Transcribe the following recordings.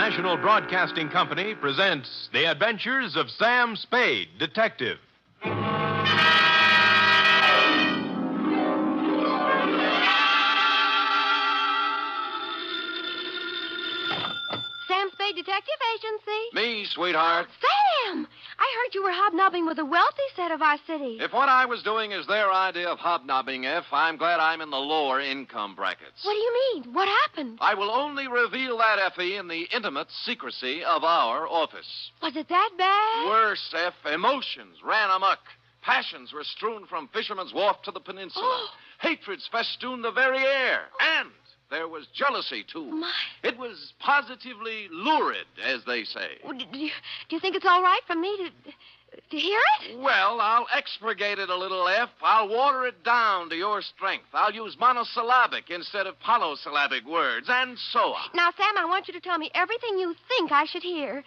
National Broadcasting Company presents The Adventures of Sam Spade, Detective. Sam Spade Detective Agency. Me, sweetheart. Sam! I heard you were hobnobbing with the wealthy set of our city. If what I was doing is their idea of hobnobbing, I'm glad I'm in the lower income brackets. What do you mean? What happened? I will only reveal that, Effie, in the intimate secrecy of our office. Was it that bad? Worse, F, emotions ran amok. Passions were strewn from Fisherman's Wharf to the peninsula. Hatreds festooned the very air. And there was jealousy, too. My. It was positively lurid, as they say. Well, do you think it's all right for me to hear it? Well, I'll expurgate it a little, F. I'll water it down to your strength. I'll use monosyllabic instead of polysyllabic words, and so on. Now, Sam, I want you to tell me everything you think I should hear.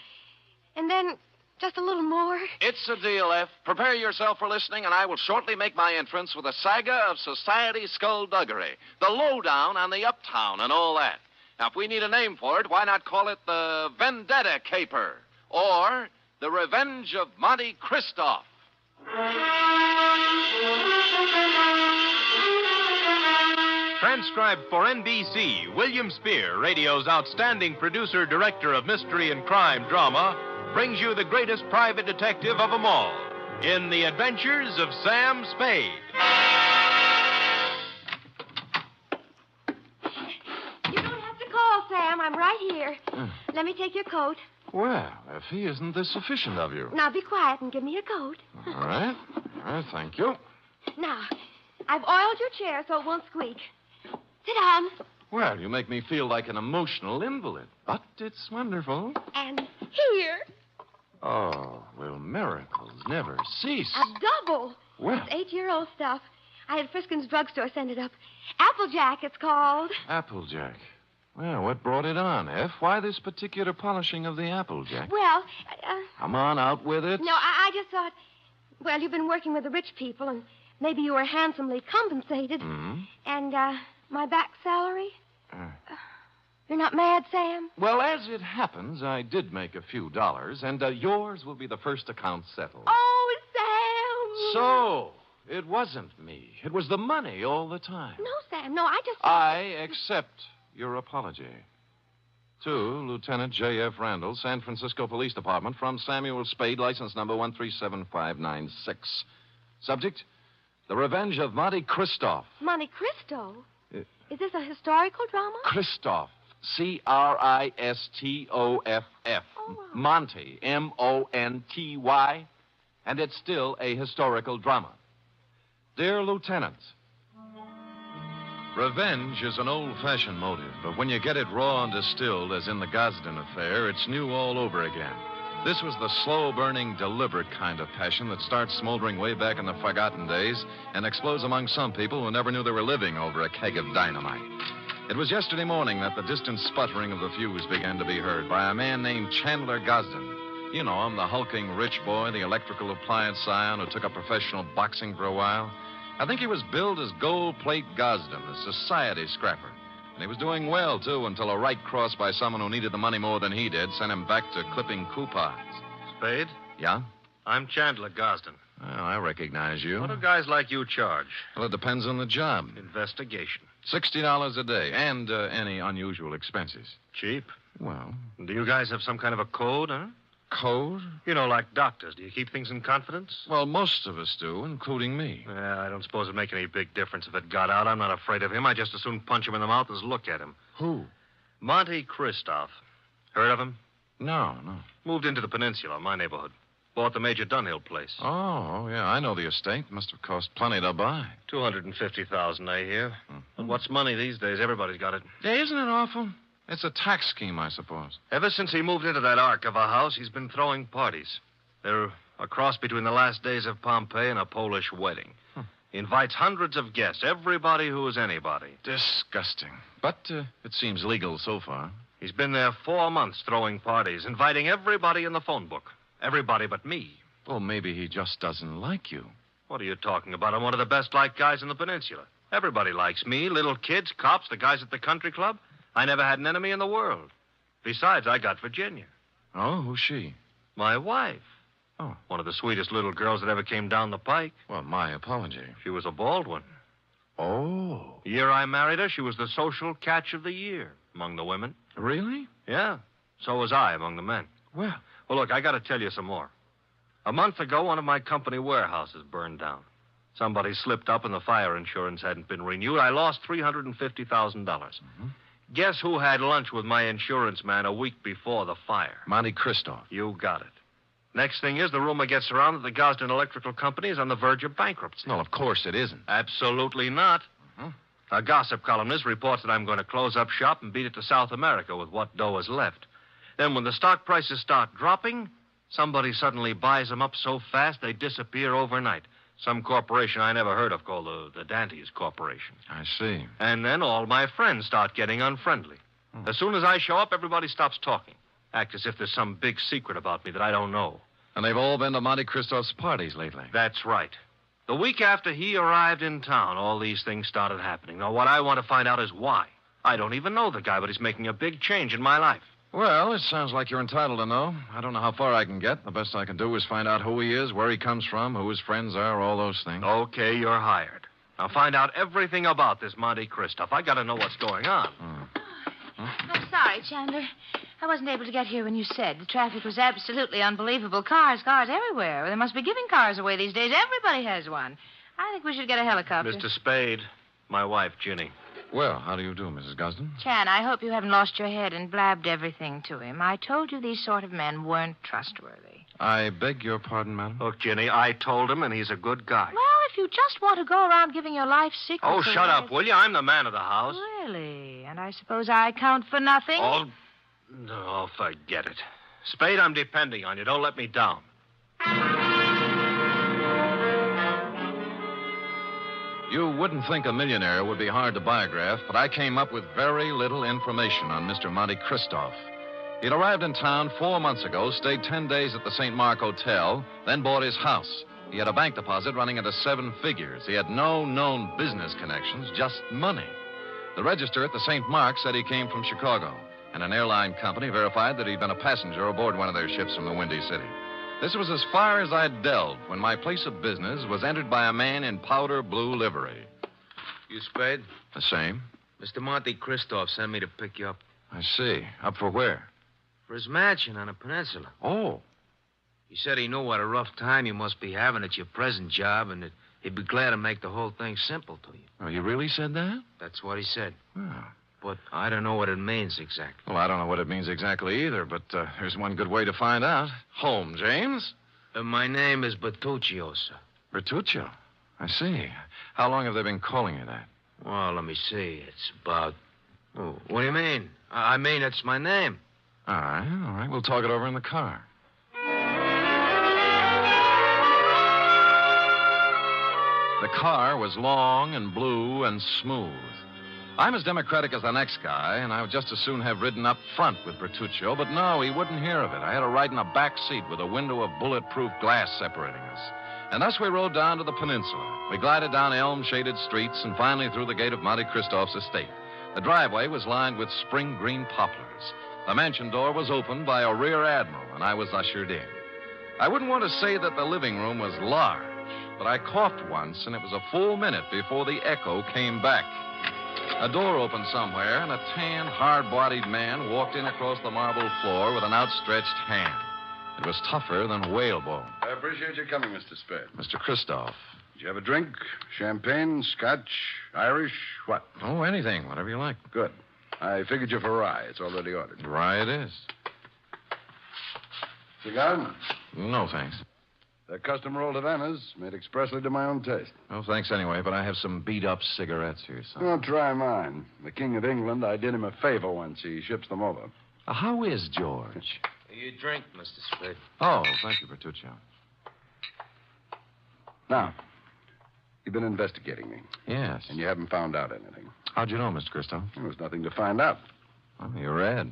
And then just a little more. It's a deal, F. Prepare yourself for listening, and I will shortly make my entrance with a saga of society skullduggery, the lowdown on the uptown and all that. Now, if we need a name for it, why not call it the Vendetta Caper or the Revenge of Monte Cristo? Transcribed for NBC, William Spear, radio's outstanding producer-director of mystery and crime drama, brings you the greatest private detective of them all in The Adventures of Sam Spade. You don't have to call, Sam. I'm right here. Let me take your coat. Well, Effie, isn't this sufficient of you? Now, be quiet and give me your coat. All right. Thank you. Now, I've oiled your chair so it won't squeak. Sit down. Well, you make me feel like an emotional invalid, but it's wonderful. And here, Oh, will miracles never cease? a double. Well, It's 8-year-old stuff. I had Friskin's drugstore send it up. Applejack, it's called. Applejack. Well, what brought it on, F? Why this particular polishing of the Applejack? Well, Come on, out with it. no, I just thought, well, you've been working with the rich people, and maybe you were handsomely compensated. Hmm? And, my back salary? You're not mad, Sam? Well, as it happens, I did make a few dollars, and yours will be the first account settled. Oh, Sam! So, it wasn't me. It was the money all the time. No, Sam, no, I just... I accept your apology. To Lieutenant J.F. Randall, San Francisco Police Department, from Samuel Spade, license number 1375596. Subject, The Revenge of Monte Cristo. Monte Cristo? Is this a historical drama? Christoph. Cristoff. Oh. Monty. Monty. And it's still a historical drama. Dear Lieutenant, revenge is an old-fashioned motive, but when you get it raw and distilled, as in the Gosden affair, it's new all over again. This was the slow-burning, deliberate kind of passion that starts smoldering way back in the forgotten days and explodes among some people who never knew they were living over a keg of dynamite. It was yesterday morning that the distant sputtering of the fuse began to be heard by a man named Chandler Gosden. You know him, the hulking rich boy, the electrical appliance scion who took up professional boxing for a while. I think he was billed as Gold Plate Gosden, a society scrapper. And he was doing well, too, until a right cross by someone who needed the money more than he did sent him back to clipping coupons. Spade? Yeah? I'm Chandler Gosden. Well, I recognize you. What do guys like you charge? Well, it depends on the job. Investigation. $60 a day, and any unusual expenses. Cheap. Well, Do you guys have some kind of a code, huh? code? You know, like doctors. Do you keep things in confidence? Well, most of us do, including me. Yeah, I don't suppose it'd make any big difference if it got out. I'm not afraid of him. I'd just as soon punch him in the mouth as look at him. Who? Monte Cristo. Heard of him? No. Moved into the peninsula, my neighborhood. Bought the Major Dunhill place. Oh, yeah, I know the estate. Must have cost plenty to buy. $250,000, I hear. But what's money these days? Everybody's got it. Yeah, isn't it awful? It's a tax scheme, I suppose. Ever since he moved into that ark of a house, he's been throwing parties. They're a cross between the last days of Pompeii and a Polish wedding. He invites hundreds of guests, everybody who is anybody. Disgusting. But it seems legal so far. He's been there 4 months throwing parties, inviting everybody in the phone book. Everybody but me. Well, maybe he just doesn't like you. What are you talking about? I'm one of the best-liked guys in the peninsula. Everybody likes me, little kids, cops, the guys at the country club. I never had an enemy in the world. Besides, I got Virginia. Oh, who's she? My wife. Oh. One of the sweetest little girls that ever came down the pike. Well, my apology. She was a bald one. Oh. The year I married her, she was the social catch of the year among the women. Really? Yeah. So was I among the men. Well. Well, look, I got to tell you some more. A month ago, one of my company warehouses burned down. Somebody slipped up and the fire insurance hadn't been renewed. I lost $350,000. Mm-hmm. Guess who had lunch with my insurance man a week before the fire? Monte Cristo. You got it. Next thing is, the rumor gets around that the Gosden Electrical Company is on the verge of bankruptcy. No, of course it isn't. Absolutely not. Mhm. A gossip columnist reports that I'm going to close up shop and beat it to South America with what dough is left. Then when the stock prices start dropping, somebody suddenly buys them up so fast they disappear overnight. Some corporation I never heard of called the Dantes Corporation. I see. And then all my friends start getting unfriendly. As soon as I show up, everybody stops talking. Act as if there's some big secret about me that I don't know. And they've all been to Monte Cristo's parties lately. That's right. The week after he arrived in town, all these things started happening. Now, what I want to find out is why. I don't even know the guy, but he's making a big change in my life. Well, it sounds like you're entitled to know. I don't know how far I can get. The best I can do is find out who he is, where he comes from, who his friends are, all those things. Okay, you're hired. Now, find out everything about this Monte Cristo. I got to know what's going on. I'm sorry, Chandler. I wasn't able to get here when you said. The traffic was absolutely unbelievable. Cars everywhere. They must be giving cars away these days. Everybody has one. I think we should get a helicopter. Mr. Spade, my wife, Ginny. Well, how do you do, Mrs. Gosden? Chan, I hope you haven't lost your head and blabbed everything to him. I told you these sort of men weren't trustworthy. I beg your pardon, madam? Look, Ginny, I told him, and he's a good guy. Well, if you just want to go around giving your life secrets... Oh, shut up, will you? I'm the man of the house. Really? And I suppose I count for nothing? Oh, no, forget it. Spade, I'm depending on you. Don't let me down. You wouldn't think a millionaire would be hard to biograph, but I came up with very little information on Mr. Monte Cristo. He'd arrived in town 4 months ago, stayed 10 days at the St. Mark Hotel, then bought his house. He had a bank deposit running into 7 figures. He had no known business connections, just money. The register at the St. Mark said he came from Chicago, and an airline company verified that he'd been a passenger aboard one of their ships from the Windy City. This was as far as I'd delved when my place of business was entered by a man in powder blue livery. You Spade? The same. Mr. Monte Cristo sent me to pick you up. I see. Up for where? For his mansion on the peninsula. Oh. He said he knew what a rough time you must be having at your present job and that he'd be glad to make the whole thing simple to you. Oh, you really said that? That's what he said. Oh. But I don't know what it means exactly. Well, I don't know what it means exactly either, but there's one good way to find out. Home, James? My name is Bertuccio, sir. Bertuccio. I see. How long have they been calling you that? Well, let me see. It's about... Oh, what do you mean? I mean, it's my name. All right. We'll talk it over in the car. The car was long and blue and smooth. I'm as democratic as the next guy, and I would just as soon have ridden up front with Bertuccio, but no, he wouldn't hear of it. I had to ride in a back seat with a window of bulletproof glass separating us. And thus we rode down to the peninsula. We glided down elm-shaded streets and finally through the gate of Monte Cristo's estate. The driveway was lined with spring green poplars. The mansion door was opened by a rear admiral, and I was ushered in. I wouldn't want to say that the living room was large, but I coughed once, and it was a full minute before the echo came back. A door opened somewhere, and a tan, hard-bodied man walked in across the marble floor with an outstretched hand. It was tougher than whalebone. I appreciate your coming, Mr. Spade. Mr. Christoph. Did you have a drink? Champagne, scotch, Irish, what? Oh, anything, whatever you like. Good. I figured you for rye. It's already ordered. Rye it is. Cigar? No, thanks. They're custom rolled Havanas, made expressly to my own taste. Oh, thanks anyway, but I have some beat-up cigarettes here, son. Oh, try mine. The King of England, I did him a favor once. He ships them over. How is George? You drink, Mr. Spade. Oh, thank you, Bertuccio. Now, you've been investigating me, Yes. and you haven't found out anything. How'd you know, Mr. Christo? There was nothing to find out. Well, you read.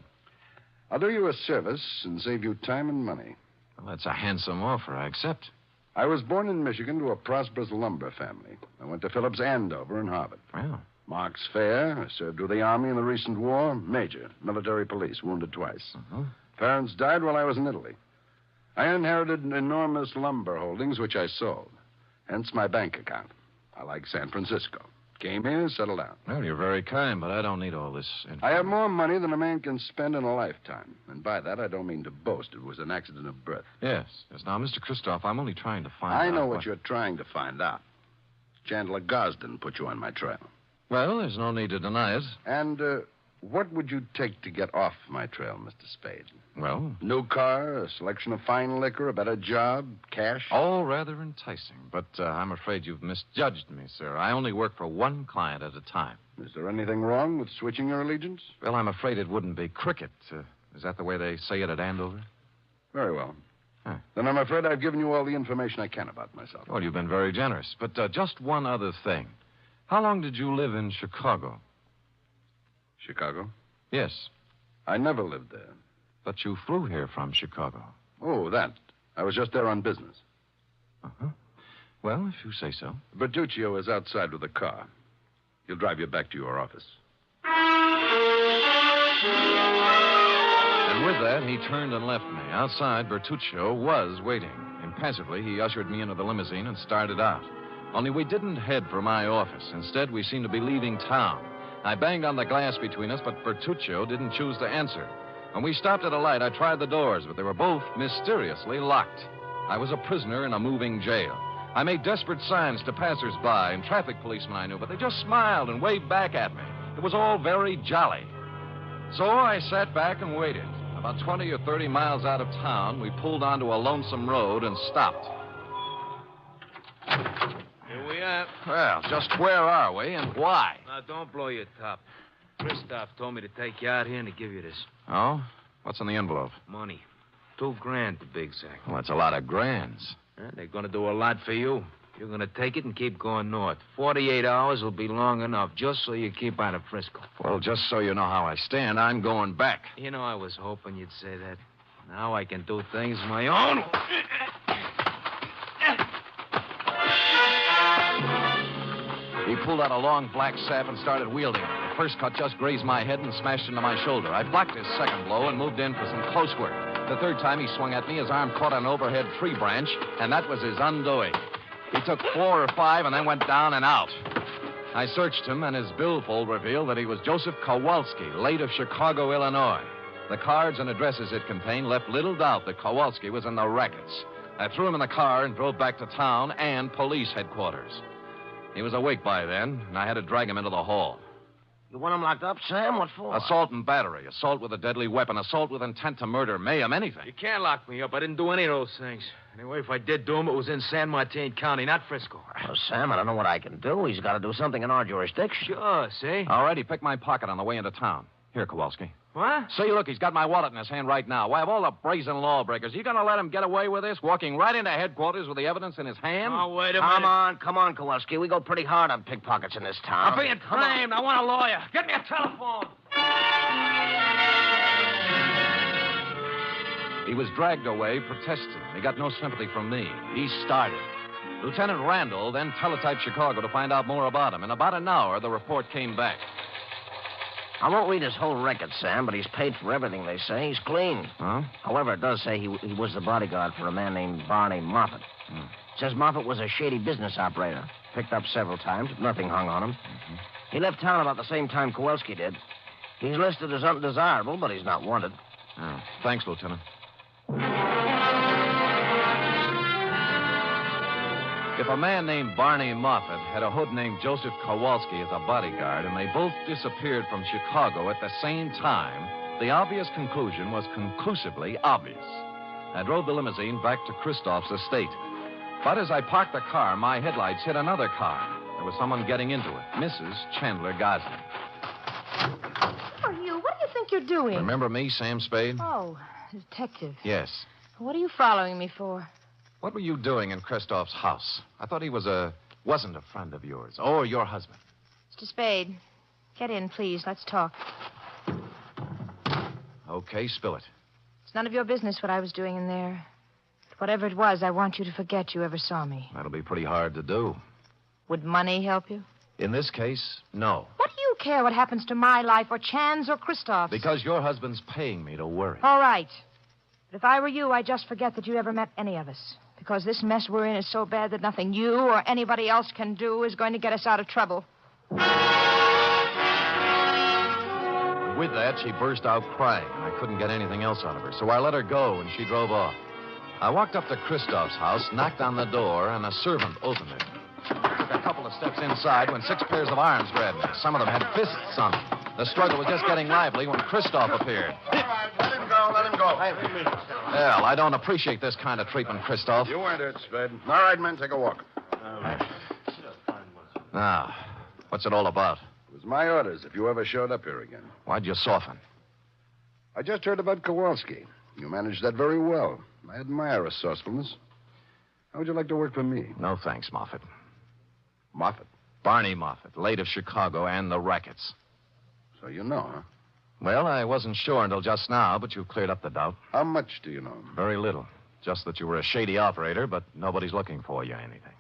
I'll do you a service and save you time and money. Well, that's a handsome offer. I accept. I was born in Michigan to a prosperous lumber family. I went to Phillips Andover and Harvard. Well, Mark's fair. I served with the Army in the recent war. Major, military police, wounded twice. Parents died while I was in Italy. I inherited enormous lumber holdings, which I sold. Hence my bank account. I like San Francisco. Came here, settled down. Well, you're very kind, but I don't need all this info. I have more money than a man can spend in a lifetime. And by that, I don't mean to boast. It was an accident of birth. Yes. Now, Mr. Christoph, I'm only trying to find out. I know what you're trying to find out. Chandler Gosden put you on my trail. Well, there's no need to deny it. And what would you take to get off my trail, Mr. Spade? Well? New car, a selection of fine liquor, a better job, cash? All rather enticing, but I'm afraid you've misjudged me, sir. I only work for one client at a time. Is there anything wrong with switching your allegiance? Well, I'm afraid it wouldn't be cricket. Is that the way they say it at Andover? Very well. Huh. Then I'm afraid I've given you all the information I can about myself. Well, you've been very generous. But just one other thing. How long did you live in Chicago? Chicago? Yes. I never lived there. But you flew here from Chicago. Oh, that. I was just there on business. Uh-huh. Well, if you say so. Bertuccio is outside with a car. He'll drive you back to your office. And with that, he turned and left me. Outside, Bertuccio was waiting. Impassively, he ushered me into the limousine and started out. Only we didn't head for my office. Instead, we seemed to be leaving town. I banged on the glass between us, but Bertuccio didn't choose to answer. When we stopped at a light, I tried the doors, but they were both mysteriously locked. I was a prisoner in a moving jail. I made desperate signs to passers-by and traffic policemen I knew, but they just smiled and waved back at me. It was all very jolly. So I sat back and waited. About 20 or 30 miles out of town, we pulled onto a lonesome road and stopped. Here we are. Well, just where are we and why? Now, don't blow your top. Christoph told me to take you out here and to give you this. Oh? What's in the envelope? Money. $2,000 to be exact. Well, that's a lot of grands. They're going to do a lot for you. You're going to take it and keep going north. 48 hours will be long enough just so you keep out of Frisco. Well, just so you know how I stand, I'm going back. You know, I was hoping you'd say that. Now I can do things my own. He pulled out a long black sap and started wielding it. The first cut just grazed my head and smashed into my shoulder. I blocked his second blow and moved in for some close work. The third time he swung at me, his arm caught an overhead tree branch, and that was his undoing. He took 4 or 5 and then went down and out. I searched him, and his billfold revealed that he was Joseph Kowalski, late of Chicago, Illinois. The cards and addresses it contained left little doubt that Kowalski was in the rackets. I threw him in the car and drove back to town and police headquarters. He was awake by then, and I had to drag him into the hall. You want him locked up, Sam? What for? Assault and battery, assault with a deadly weapon, assault with intent to murder, mayhem, anything. You can't lock me up. I didn't do any of those things. Anyway, if I did do them, it was in San Martin County, not Frisco. Well, Sam, I don't know what I can do. He's got to do something in our jurisdiction. Sure, see? All right, he picked my pocket on the way into town. Here, Kowalski. What? See, look, he's got my wallet in his hand right now. Why, of all the brazen lawbreakers, you going to let him get away with this, walking right into headquarters with the evidence in his hand? Oh, wait a minute. Come on, Kowalski. We go pretty hard on pickpockets in this town. I'm being framed. I want a lawyer. Get me a telephone. He was dragged away, protesting. He got no sympathy from me. He started. Lieutenant Randall then teletyped Chicago to find out more about him. In about an hour, the report came back. I won't read his whole record, Sam, but he's paid for everything, they say. He's clean. Huh? However, it does say he was the bodyguard for a man named Barney Moffat. It says Moffat was a shady business operator. Picked up several times, but nothing hung on him. He left town about the same time Kowalski did. He's listed as undesirable, but he's not wanted. Oh, thanks, Lieutenant. If a man named Barney Moffat had a hood named Joseph Kowalski as a bodyguard, and they both disappeared from Chicago at the same time, the obvious conclusion was conclusively obvious. I drove the limousine back to Christoph's estate. But as I parked the car, my headlights hit another car. There was someone getting into it, Mrs. Chandler Gosden. Who are you? What do you think you're doing? Remember me, Sam Spade? Oh, detective. Yes. What are you following me for? What were you doing in Christoph's house? I thought he wasn't a friend of yours, or your husband. Mr. Spade, get in, please. Let's talk. Okay, spill it. It's none of your business what I was doing in there. But whatever it was, I want you to forget you ever saw me. That'll be pretty hard to do. Would money help you? In this case, no. What care what happens to my life or Chan's or Christoph's? Because your husband's paying me to worry. All right. But if I were you, I'd just forget that you ever met any of us. Because this mess we're in is so bad that nothing you or anybody else can do is going to get us out of trouble. With that, she burst out crying, and I couldn't get anything else out of her, so I let her go, and she drove off. I walked up to Christoph's house, knocked on the door, and a servant opened it. Took a couple of steps inside when 6 pairs of arms grabbed me. Some of them had fists on them. The struggle was just getting lively when Christoph appeared. All right, let him go, let him go. Well, I don't appreciate this kind of treatment, Christoph. You weren't it, Spade. All right, men, take a walk. Now, what's it all about? It was my orders if you ever showed up here again. Why'd you soften? I just heard about Kowalski. You managed that very well. I admire resourcefulness. How would you like to work for me? No thanks, Moffat. Moffat. Barney Moffat, late of Chicago and the rackets. So you know, huh? Well, I wasn't sure until just now, but you've cleared up the doubt. How much do you know? Very little. Just that you were a shady operator, but nobody's looking for you or anything.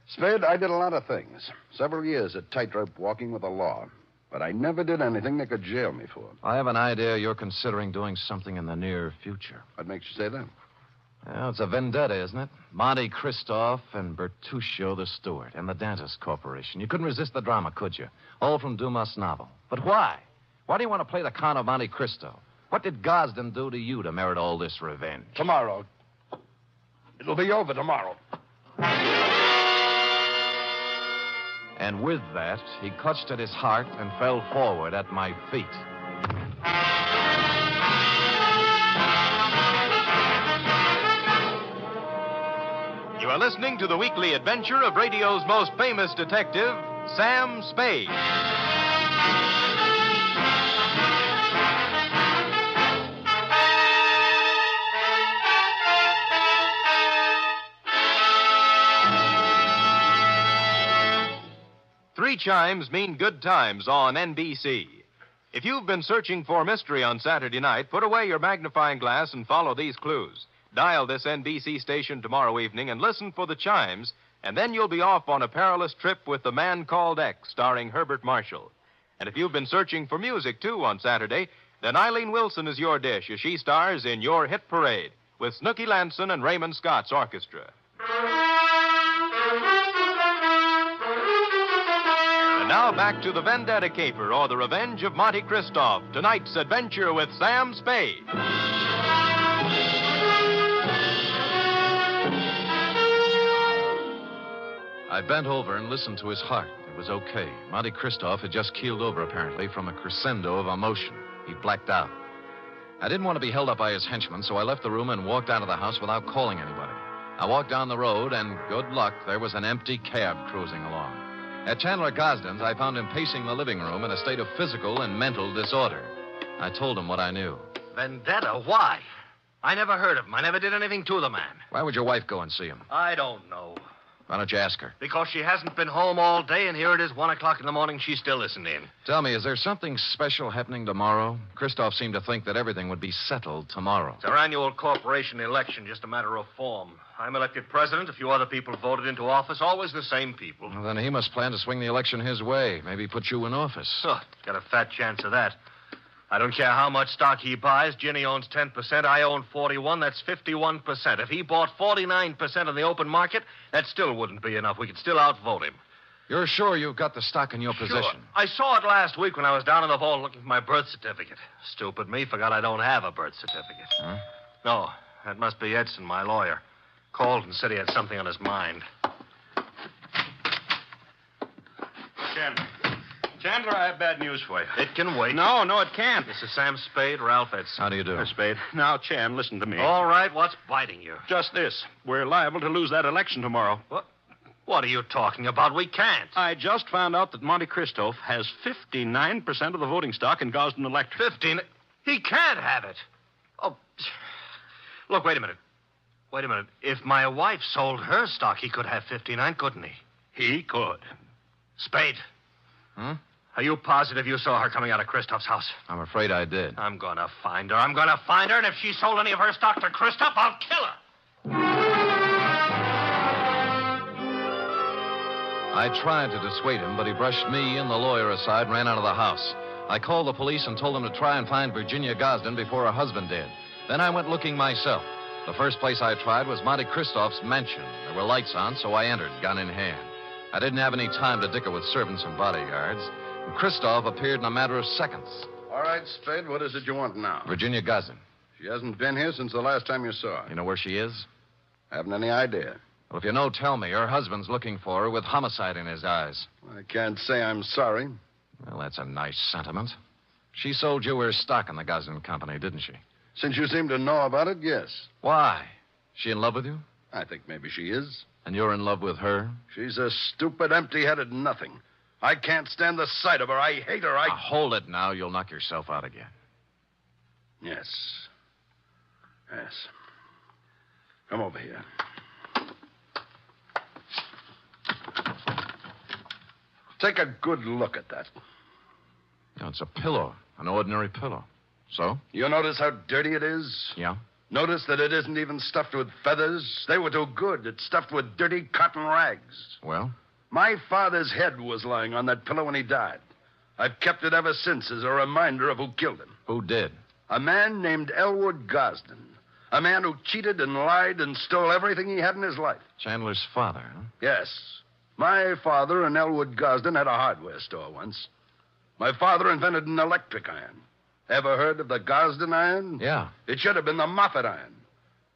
Spade, I did a lot of things. Several years at tightrope walking with the law. But I never did anything they could jail me for. I have an idea you're considering doing something in the near future. What makes you say that? Well, it's a vendetta, isn't it? Monte Christoph and Bertuccio the steward and the Dentist Corporation. You couldn't resist the drama, could you? All from Dumas' novel. But why? Why do you want to play the Count of Monte Cristo? What did Gosden do to you to merit all this revenge? Tomorrow. It'll be over tomorrow. And with that, he clutched at his heart and fell forward at my feet. You are listening to the weekly adventure of radio's most famous detective, Sam Spade. Three chimes mean good times on NBC. If you've been searching for mystery on Saturday night, put away your magnifying glass and follow these clues. Dial this NBC station tomorrow evening and listen for the chimes, and then you'll be off on a perilous trip with The Man Called X, starring Herbert Marshall. And if you've been searching for music, too, on Saturday, then Eileen Wilson is your dish as she stars in Your Hit Parade with Snooky Lanson and Raymond Scott's orchestra. And now back to the Vendetta Caper, or The Revenge of Monte Christoph, tonight's adventure with Sam Spade. I bent over and listened to his heart. It was okay. Monte Christoph had just keeled over, apparently, from a crescendo of emotion. He blacked out. I didn't want to be held up by his henchmen, so I left the room and walked out of the house without calling anybody. I walked down the road, and good luck, there was an empty cab cruising along. At Chandler Gosden's, I found him pacing the living room in a state of physical and mental disorder. I told him what I knew. Vendetta? Why? I never heard of him. I never did anything to the man. Why would your wife go and see him? I don't know. Why don't you ask her? Because she hasn't been home all day, and here it is, 1 o'clock in the morning. She still isn't in. Tell me, is there something special happening tomorrow? Christoph seemed to think that everything would be settled tomorrow. It's our annual corporation election, just a matter of form. I'm elected president. A few other people voted into office, always the same people. Well, then he must plan to swing the election his way. Maybe put you in office. Oh, got a fat chance of that. I don't care how much stock he buys. Ginny owns 10%. I own 41. That's 51%. If he bought 49% in the open market, that still wouldn't be enough. We could still outvote him. You're sure you've got the stock in your possession? Sure. I saw it last week when I was down in the vault looking for my birth certificate. Stupid me, forgot I don't have a birth certificate. Huh? No, that must be Edson, my lawyer. Called and said he had something on his mind. Chandler, I have bad news for you. It can wait. No, it can't. This is Sam Spade, Ralph Edson. How do you do? Spade. Now, Chan, listen to me. All right, what's biting you? Just this. We're liable to lose that election tomorrow. What are you talking about? We can't. I just found out that Monte Christoph has 59% of the voting stock in Gosden Electric. 15? He can't have it. Oh, look, wait a minute. If my wife sold her stock, he could have 59, couldn't he? He could. Spade. Are you positive you saw her coming out of Christoph's house? I'm afraid I did. I'm going to find her. And if she sold any of her stock to Christoph, I'll kill her. I tried to dissuade him, but he brushed me and the lawyer aside and ran out of the house. I called the police and told them to try and find Virginia Gosden before her husband did. Then I went looking myself. The first place I tried was Monte Christoph's mansion. There were lights on, so I entered, gun in hand. I didn't have any time to dicker with servants and bodyguards, and Christoph appeared in a matter of seconds. All right, Spade, what is it you want now? Virginia Gosden. She hasn't been here since the last time you saw her. You know where she is? Haven't any idea. Well, if you know, tell me. Her husband's looking for her with homicide in his eyes. I can't say I'm sorry. Well, that's a nice sentiment. She sold you her stock in the Gosden Company, didn't she? Since you seem to know about it, yes. Why? She in love with you? I think maybe she is. And you're in love with her? She's a stupid, empty-headed nothing. I can't stand the sight of her. I hate her. Now, hold it now. You'll knock yourself out again. Yes. Yes. Come over here. Take a good look at that. No, it's a pillow. An ordinary pillow. So? You notice how dirty it is? Yeah. Notice that it isn't even stuffed with feathers. They were too good. It's stuffed with dirty cotton rags. Well? My father's head was lying on that pillow when he died. I've kept it ever since as a reminder of who killed him. Who did? A man named Elwood Gosden. A man who cheated and lied and stole everything he had in his life. Chandler's father, huh? Yes. My father and Elwood Gosden had a hardware store once. My father invented an electric iron. Ever heard of the Gosden iron? Yeah. It should have been the Moffat iron.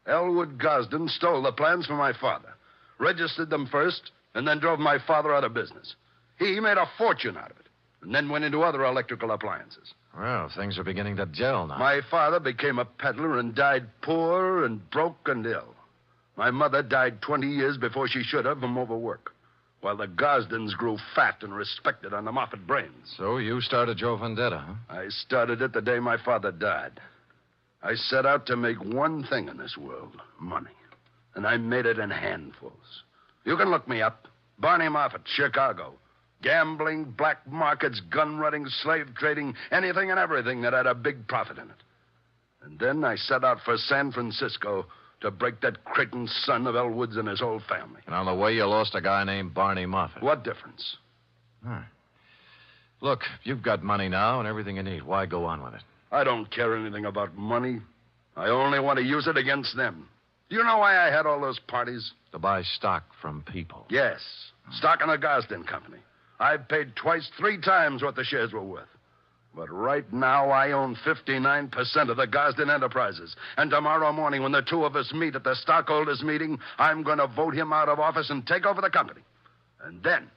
Elwood Gosden stole the plans from my father, registered them first, and then drove my father out of business. He made a fortune out of it, and then went into other electrical appliances. Well, things are beginning to gel now. My father became a peddler and died poor and broke and ill. My mother died 20 years before she should have from overwork, while the Gosdens grew fat and respected on the Moffat brains. So you started your vendetta, huh? I started it the day my father died. I set out to make one thing in this world, money. And I made it in handfuls. You can look me up. Barney Moffat, Chicago. Gambling, black markets, gun running, slave trading, anything and everything that had a big profit in it. And then I set out for San Francisco to break that Creighton son of Elwood's and his whole family. And on the way, you lost a guy named Barney Moffat. What difference? Look, you've got money now and everything you need. Why go on with it? I don't care anything about money. I only want to use it against them. Do you know why I had all those parties? To buy stock from people. Yes. Stock in the Gosden Company. I've paid twice, 3 times what the shares were worth. But right now, I own 59% of the Gosden Enterprises. And tomorrow morning, when the two of us meet at the stockholders' meeting, I'm going to vote him out of office and take over the company. And then,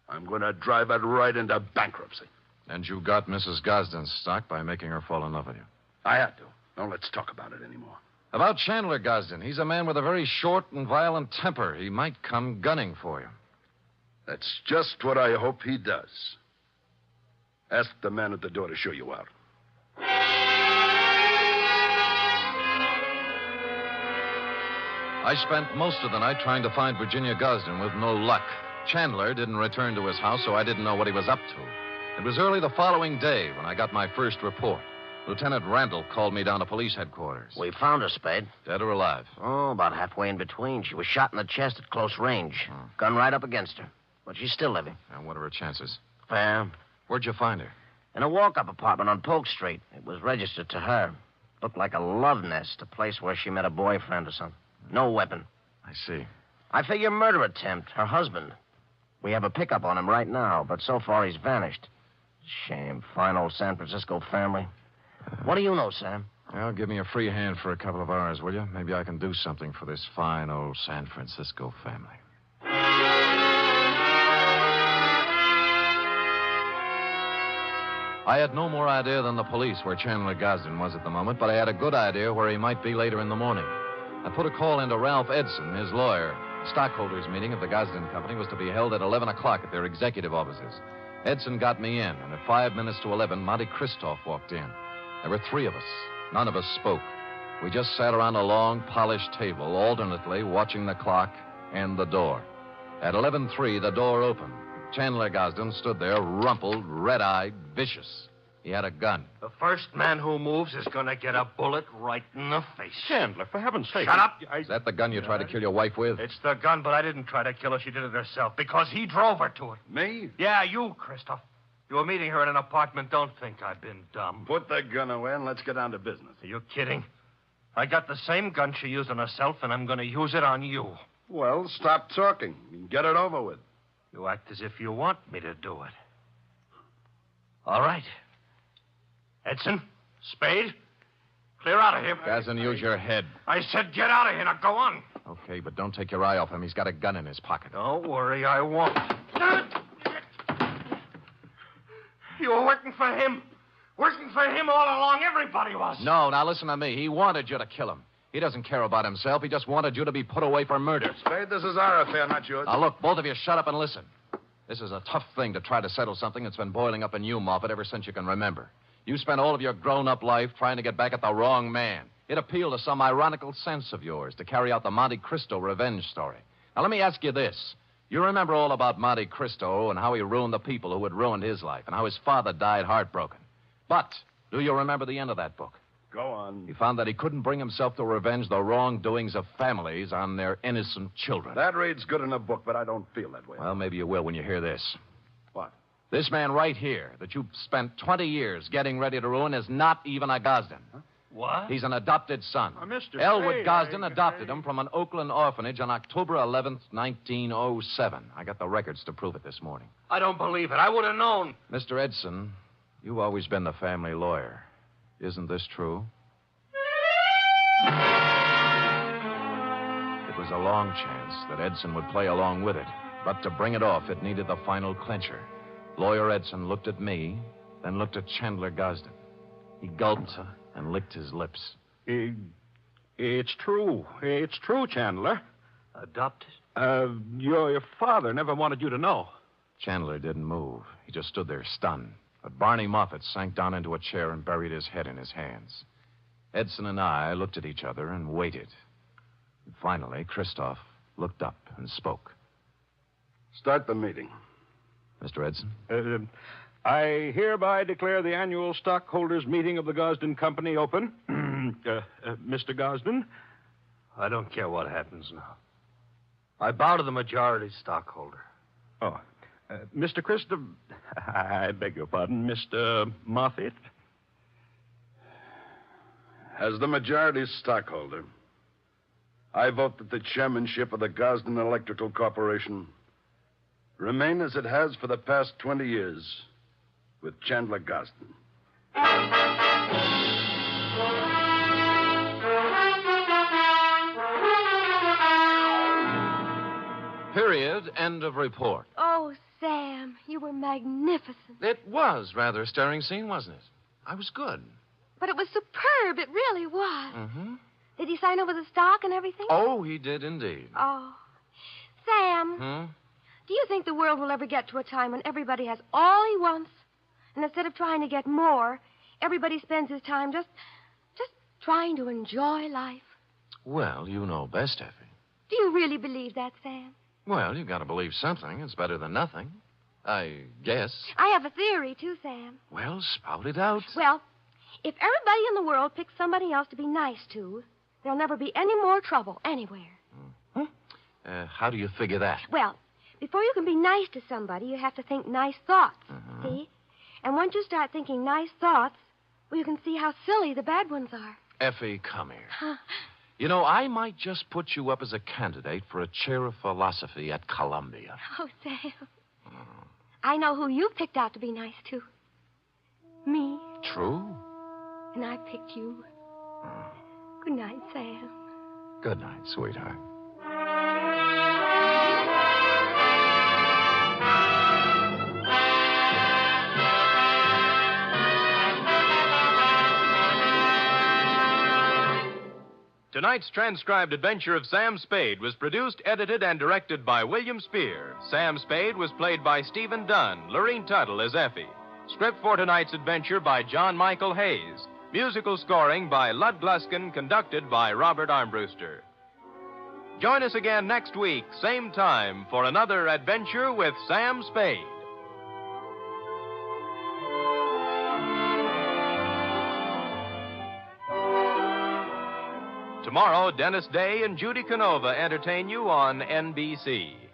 I'm going to drive it right into bankruptcy. And you got Mrs. Gosden's stock by making her fall in love with you. I had to. Now, let's talk about it anymore. About Chandler Gosden. He's a man with a very short and violent temper. He might come gunning for you. That's just what I hope he does. Ask the man at the door to show you out. I spent most of the night trying to find Virginia Gosden with no luck. Chandler didn't return to his house, so I didn't know what he was up to. It was early the following day when I got my first report. Lieutenant Randall called me down to police headquarters. We found her, Spade. Dead or alive? Oh, about halfway in between. She was shot in the chest at close range. Gun right up against her. But she's still living. And what are her chances? Fair. Where'd you find her? In a walk-up apartment on Polk Street. It was registered to her. Looked like a love nest, a place where she met a boyfriend or something. No weapon. I see. I figure murder attempt, her husband. We have a pickup on him right now, but so far he's vanished. Shame. Fine old San Francisco family. What do you know, Sam? Well, give me a free hand for a couple of hours, will you? Maybe I can do something for this fine old San Francisco family. I had no more idea than the police where Chandler Gosden was at the moment, but I had a good idea where he might be later in the morning. I put a call into Ralph Edson, his lawyer. The stockholders' meeting of the Gosden Company was to be held at 11 o'clock at their executive offices. Edson got me in, and at 5 minutes to 11, Monte Christoph walked in. There were 3 of us. None of us spoke. We just sat around a long, polished table, alternately watching the clock and the door. At 11:03, the door opened. Chandler Gosden stood there, rumpled, red-eyed, vicious. He had a gun. The first man who moves is going to get a bullet right in the face. Chandler, for heaven's sake. Shut up. Is that the gun you tried to kill your wife with? It's the gun, but I didn't try to kill her. She did it herself because he drove her to it. Me? Yeah, you, Christoph. You were meeting her in an apartment. Don't think I've been dumb. Put the gun away and let's get down to business. Are you kidding? I got the same gun she used on herself, and I'm going to use it on you. Well, stop talking and get it over with. You act as if you want me to do it. All right. Edson, Spade, clear out of here. Doesn't use your head. I said get out of here. Now go on. Okay, but don't take your eye off him. He's got a gun in his pocket. Don't worry, I won't. You were working for him. Working for him all along. Everybody was. No, now listen to me. He wanted you to kill him. He doesn't care about himself. He just wanted you to be put away for murder. Spade, this is our affair, not yours. Now, look, both of you shut up and listen. This is a tough thing to try to settle something that's been boiling up in you, Moffat, ever since you can remember. You spent all of your grown-up life trying to get back at the wrong man. It appealed to some ironical sense of yours to carry out the Monte Cristo revenge story. Now, let me ask you this. You remember all about Monte Cristo and how he ruined the people who had ruined his life and how his father died heartbroken. But do you remember the end of that book? Go on. He found that he couldn't bring himself to revenge the wrongdoings of families on their innocent children. That reads good in a book, but I don't feel that way. Well, maybe you will when you hear this. What? This man right here that you've spent 20 years getting ready to ruin is not even a Gosden. Huh? What? He's an adopted son. Mr. Elwood Spade, Gosden adopted him from an Oakland orphanage on October 11th, 1907. I got the records to prove it this morning. I don't believe it. I would have known. Mr. Edson, you've always been the family lawyer. Isn't this true? It was a long chance that Edson would play along with it. But to bring it off, it needed the final clincher. Lawyer Edson looked at me, then looked at Chandler Gosden. He gulped and licked his lips. It's true. It's true, Chandler. Adopted? Your father never wanted you to know. Chandler didn't move. He just stood there stunned. But Barney Moffat sank down into a chair and buried his head in his hands. Edson and I looked at each other and waited. And finally, Christoph looked up and spoke. Start the meeting. Mr. Edson? I hereby declare the annual stockholders' meeting of the Gosden Company open. Mr. Gosden? I don't care what happens now. I bow to the majority stockholder. Oh. Mr. Christopher... I beg your pardon, Mr. Moffat? As the majority stockholder, I vote that the chairmanship of the Gosden Electrical Corporation remain as it has for the past 20 years with Chandler Gosden. Period. End of report. Oh, Sam, you were magnificent. It was rather a stirring scene, wasn't it? I was good. But it was superb. It really was. Mm-hmm. Did he sign over the stock and everything? Oh, he did indeed. Oh. Sam, do you think the world will ever get to a time when everybody has all he wants? And instead of trying to get more, everybody spends his time just trying to enjoy life? Well, you know best, Effie. Do you really believe that, Sam? Well, you've got to believe something. It's better than nothing. I guess. I have a theory, too, Sam. Well, spout it out. Well, if everybody in the world picks somebody else to be nice to, there'll never be any more trouble anywhere. How do you figure that? Well, before you can be nice to somebody, you have to think nice thoughts. See? And once you start thinking nice thoughts, well, you can see how silly the bad ones are. Effie, come here. You know, I might just put you up as a candidate for a chair of philosophy at Columbia. Oh, Sam. I know who you picked out to be nice to. Me. True. And I picked you. Good night, Sam. Good night, sweetheart. Tonight's transcribed adventure of Sam Spade was produced, edited, and directed by William Spear. Sam Spade was played by Stephen Dunn, Lorene Tuttle as Effie. Script for tonight's adventure by John Michael Hayes. Musical scoring by Lud Gluskin, conducted by Robert Armbruster. Join us again next week, same time, for another adventure with Sam Spade. Tomorrow, Dennis Day and Judy Canova entertain you on NBC.